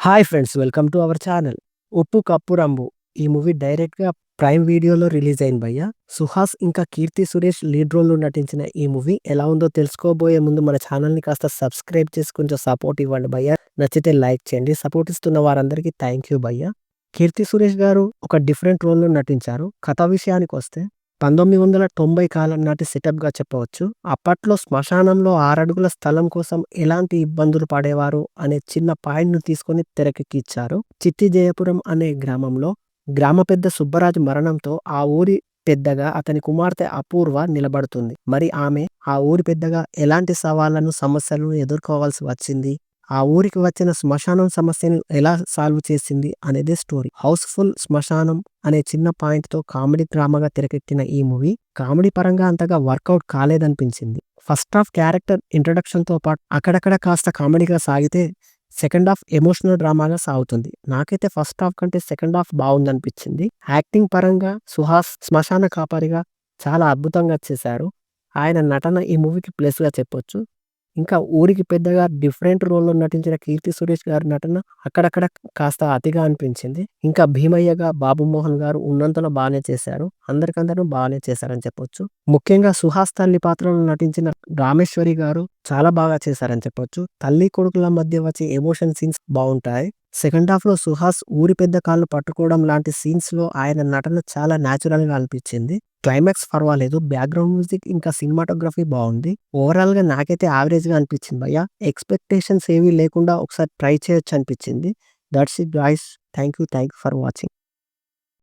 Hi friends, welcome to our channel. 'ఉప్పు cup రంబు' ఈ movie డైరెక్ట్‌గా ప్రైమ్ వీడియోలో రిలీజ్ అయింది భయ్య. సుహాస్ ఇంకా కీర్తి సురేష్ లీడ్ రోల్‌లో నటించిన ఈ మూవీ ఎలా ఉందో తెలుసుకోబోయే ముందు మన ఛానల్‌ని కాస్త సబ్స్క్రైబ్ చేసి కొంచెం సపోర్ట్ ఇవ్వండి భయ్య. నచ్చితే లైక్ చేయండి. సపోర్ట్ ఇస్తున్న వారందరికీ థ్యాంక్ యూ భయ్య. కీర్తి సురేష్ గారు ఒక డిఫరెంట్ రోల్‌లో నటించారు. కథ విషయానికొస్తే 1990 కాలం నాటి సెటప్‌గా చెప్పవచ్చు. అప్పట్లో శ్మశానంలో 6 అడుగుల స్థలం కోసం ఎలాంటి ఇబ్బందులు పడేవారు అనే చిన్న పాయింట్‌ను తీసుకొని తెరకెక్కించారు. చిట్టి జయపురం అనే గ్రామంలో గ్రామ పెద్ద సుబ్బరాజు మరణంతో ఆ ఊరి పెద్దగా అతని కుమార్తె అపూర్వ నిలబడుతుంది. మరి ఆమె ఆ ఊరి పెద్దగా ఎలాంటి సవాళ్లను, సమస్యలను ఎదుర్కోవాల్సి వచ్చింది, ఆ ఊరికి వచ్చిన శ్మశానం సమస్యను ఎలా సాల్వ్ చేసింది అనేదే స్టోరీ. హౌస్‌ఫుల్ శ్మశానం అనే చిన్న పాయింట్‌తో కామెడీ డ్రామాగా తెరకెక్కిన ఈ మూవీ కామెడీ పరంగా అంతగా వర్కౌట్ కాలేదనిపించింది. ఫస్ట్ హాఫ్ క్యారెక్టర్ ఇంట్రడక్షన్‌తో పాటు అక్కడక్కడ కాస్త కామెడీగా సాగితే సెకండ్ హాఫ్ ఎమోషనల్ డ్రామాగా సాగుతుంది. నాకైతే ఫస్ట్ హాఫ్ కంటే సెకండ్ హాఫ్ బావుందనిపించింది. యాక్టింగ్ పరంగా సుహాస్ శ్మశాన కాపరిగా చాలా అద్భుతంగా చేశారు. ఆయన నటన ఈ మూవీకి ప్లస్‌గా చెప్పొచ్చు. ఇంకా ఊరికి పెద్దగా డిఫరెంట్ రోల్‌లో నటించిన కీర్తి సురేష్ గారి నటన అక్కడక్కడ కాస్త అతిగా అనిపించింది. ఇంకా భీమయ్యగా బాబు మోహన్ గారు ఉన్నంతలో బానే చేశారు. అందరికందరూ బానే చేశారని చెప్పొచ్చు. ముఖ్యంగా సుహాస్ తల్లి పాత్రలో నటించిన రామేశ్వరి గారు చాలా బాగా చేశారని చెప్పొచ్చు. తల్లి కొడుకుల మధ్య వచ్చే ఎమోషన్ సీన్స్ బావుంటాయి. సెకండ్ హాఫ్‌లో సుహాస్ ఊరి పెద్ద కాళ్ళు పట్టుకోవడం లాంటి సీన్స్‌లో ఆయన నటన చాలా న్యాచురల్‌గా అనిపించింది. క్లైమాక్స్ పర్వాలేదు. బ్యాక్‌గ్రౌండ్ మ్యూజిక్ ఇంకా సినిమాటోగ్రఫీ బావుంది. ఓవరాల్‌గా నాకైతే యావరేజ్‌గా అనిపించింది భయ్యా. ఎక్స్‌పెక్టేషన్స్ ఏమీ లేకుండా ఒకసారి ట్రై చేయొచ్చు అనిపించింది. That's it guys. Thank you for watching.